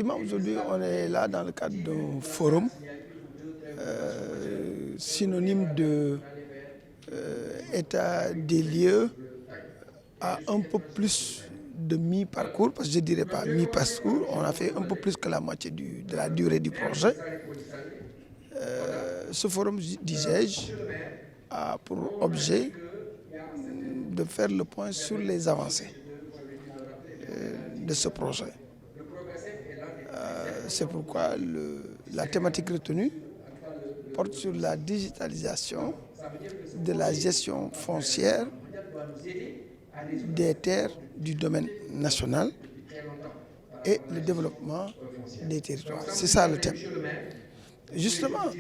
Effectivement, aujourd'hui, on est là dans le cadre d'un forum synonyme de état des lieux à un peu plus de mi-parcours, parce que je ne dirais pas mi-parcours, on a fait un peu plus que la moitié de la durée du projet. Ce forum, disais-je, a pour objet de faire le point sur les avancées de ce projet. C'est pourquoi la thématique retenue porte sur la digitalisation de la gestion foncière des terres du domaine national et le développement des territoires. C'est ça le thème. Justement,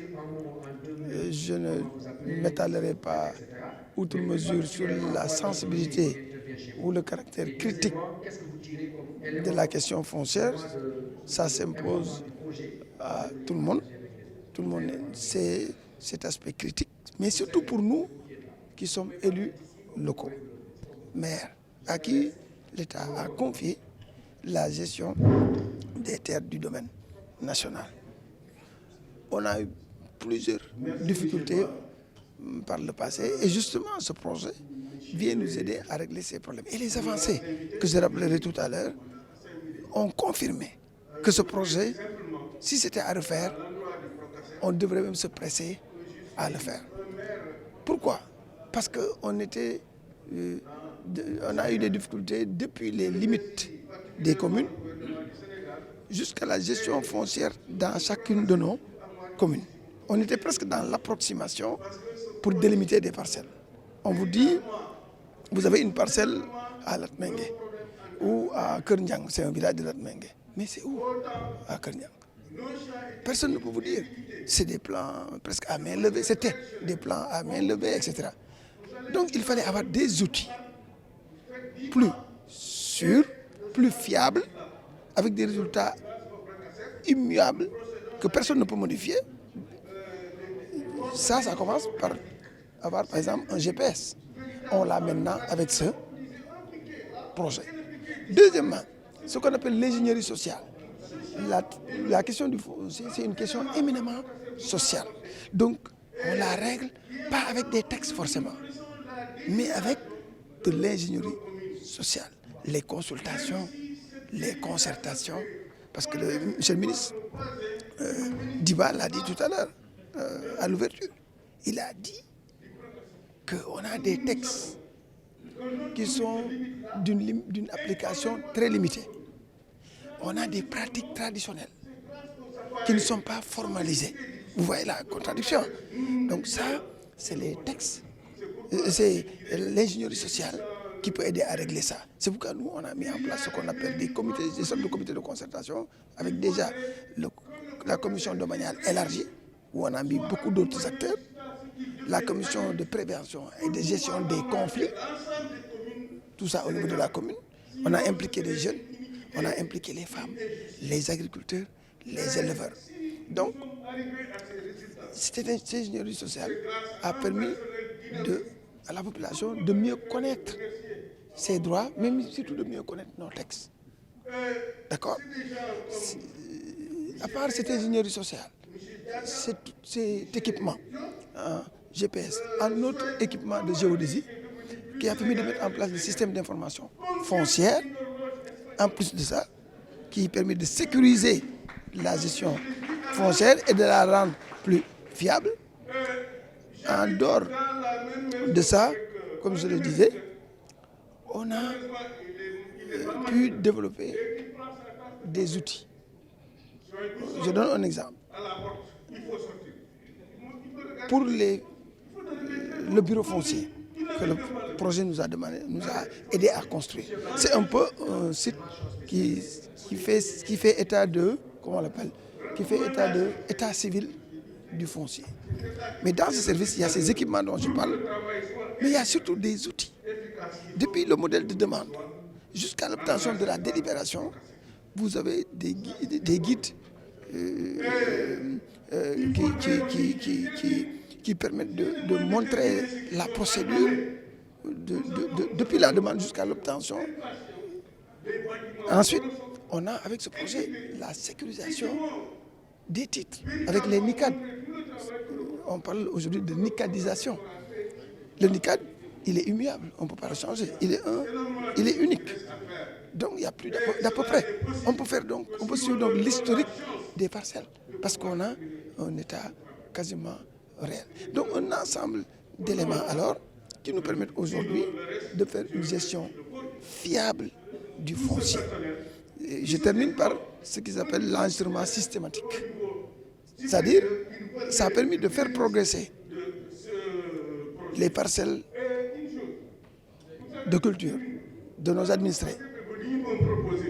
je ne m'étalerai pas outre mesure sur la sensibilité ou le caractère critique de la question foncière. Ça s'impose à tout le monde. Tout le monde sait cet aspect critique, mais surtout pour nous qui sommes élus locaux, maires, à qui l'État a confié la gestion des terres du domaine national. On a eu plusieurs difficultés par le passé et justement ce projet vient nous aider à régler ces problèmes. Et les avancées que je rappellerai tout à l'heure ont confirmé que ce projet, si c'était à refaire, on devrait même se presser à le faire. Pourquoi? Parce qu'on a eu des difficultés depuis les limites des communes jusqu'à la gestion foncière dans chacune de nos communes. On était presque dans l'approximation pour délimiter des parcelles. On vous dit, vous avez une parcelle à Latmengue ou à Kernyang, c'est un village de Latmengue. Mais c'est où à Kernyang? Personne ne peut vous dire. C'est des plans presque à main levée, c'était des plans à main levée, etc. Donc il fallait avoir des outils plus sûrs, plus fiables, avec des résultats immuables que personne ne peut modifier. Ça commence par avoir par exemple un GPS. On l'a maintenant avec ce projet. Deuxièmement, ce qu'on appelle l'ingénierie sociale. La question du foncier, c'est une question éminemment sociale. Donc, on la règle pas avec des textes forcément, mais avec de l'ingénierie sociale. Les consultations, les concertations, parce que monsieur le ministre Diba l'a dit tout à l'heure, à l'ouverture. Il a dit qu'on a des textes qui sont d'une application très limitée. On a des pratiques traditionnelles qui ne sont pas formalisées. Vous voyez la contradiction. Donc ça, c'est les textes, c'est l'ingénierie sociale qui peut aider à régler ça. C'est pourquoi nous, on a mis en place ce qu'on appelle des sortes de comités de concertation, avec déjà la commission domaniale élargie, où on a mis beaucoup d'autres acteurs, la commission de prévention et de gestion des conflits, tout ça au niveau de la commune. On a impliqué les jeunes, on a impliqué les femmes, les agriculteurs, les éleveurs. Donc, cette ingénierie sociale a permis à la population de mieux connaître ses droits, mais surtout de mieux connaître nos textes. D'accord? À part cette ingénierie sociale, cet équipement, GPS, un autre équipement de géodésie qui a permis de mettre en place le système d'information foncière, en plus de ça, qui permet de sécuriser la gestion foncière et de la rendre plus fiable. En dehors de ça, comme je le disais, on a pu développer des outils. Je donne un exemple. Pour le bureau foncier que le projet nous a aidé à construire, c'est un peu un site qui fait état de, comment on l'appelle, qui fait état civil du foncier. Mais dans ce service, il y a ces équipements dont je parle, mais il y a surtout des outils. Depuis le modèle de demande jusqu'à l'obtention de la délibération, vous avez des guides qui permettent de montrer la procédure depuis la demande jusqu'à l'obtention. Ensuite, On a avec ce projet la sécurisation des titres avec les NICAD. On parle aujourd'hui de NICADisation. Le NICAD, il est immuable, on ne peut pas le changer. Il est unique. Donc il n'y a plus d'à peu près. On peut suivre donc l'historique des parcelles parce qu'on a un état quasiment réel. Donc un ensemble d'éléments alors qui nous permettent aujourd'hui de faire une gestion fiable du foncier. Et je termine par ce qu'ils appellent l'enregistrement systématique. C'est-à-dire, ça a permis de faire progresser les parcelles de culture de nos administrés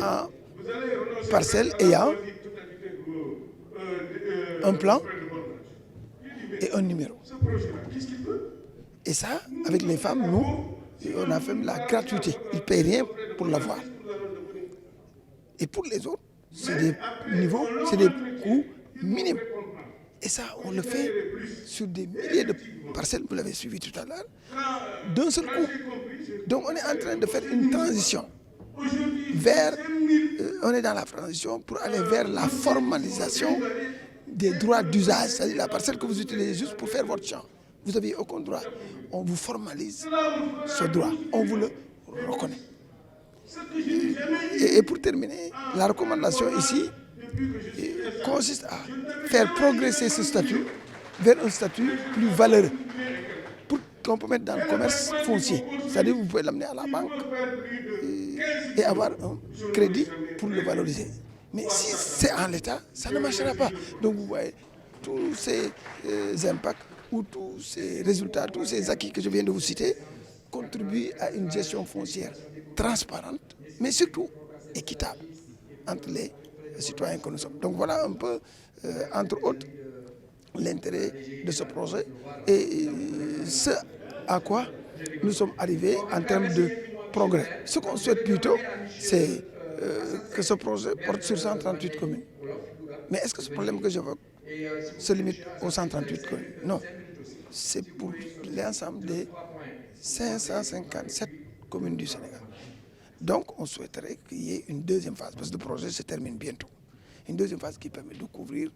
en parcelles ayant un plan et un numéro. Et ça, avec les femmes, nous, on a fait la gratuité. Ils ne payent rien pour l'avoir. Et pour les autres, c'est des niveaux, c'est des coûts minimes. Et ça, on le fait sur des milliers de parcelles, vous l'avez suivi tout à l'heure, d'un seul coup. Donc on est en train de faire une transition vers, on est dans la transition pour aller vers la formalisation des droits d'usage, c'est-à-dire la parcelle que vous utilisez juste pour faire votre champ. Vous n'avez aucun droit. On vous formalise ce droit, on vous le reconnaît. Et pour terminer, la recommandation ici consiste à faire progresser ce statut vers un statut plus valeureux pour qu'on peut mettre dans le commerce foncier. C'est-à-dire que vous pouvez l'amener à la banque et avoir un crédit pour le valoriser. Mais si c'est en l'état, ça ne marchera pas. Donc vous voyez, tous ces impacts ou tous ces résultats, tous ces acquis que je viens de vous citer contribuent à une gestion foncière transparente, mais surtout équitable entre les citoyens que nous sommes. Donc voilà un peu, entre autres, l'intérêt de ce projet et ce à quoi nous sommes arrivés en termes de progrès. Ce qu'on souhaite plutôt, c'est que ce projet porte sur 138 communes. Mais est-ce que ce problème que j'évoque se limite aux 138 communes? Non, c'est pour l'ensemble des 557 communes du Sénégal. Donc on souhaiterait qu'il y ait une deuxième phase, parce que le projet se termine bientôt. Une deuxième phase qui permet de couvrir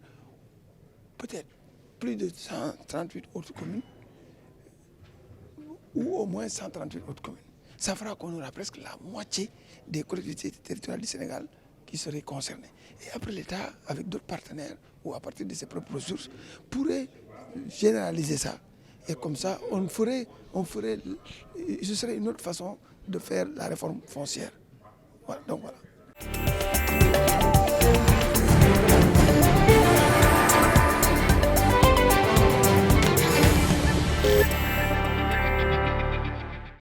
peut-être plus de 138 autres communes, ou au moins 138 autres communes. Ça fera qu'on aura presque la moitié des collectivités territoriales du Sénégal qui seraient concernées. Et après l'État, avec d'autres partenaires, ou à partir de ses propres ressources, pourrait généraliser ça. Et comme ça, ce serait une autre façon de faire la réforme foncière. Voilà, donc voilà.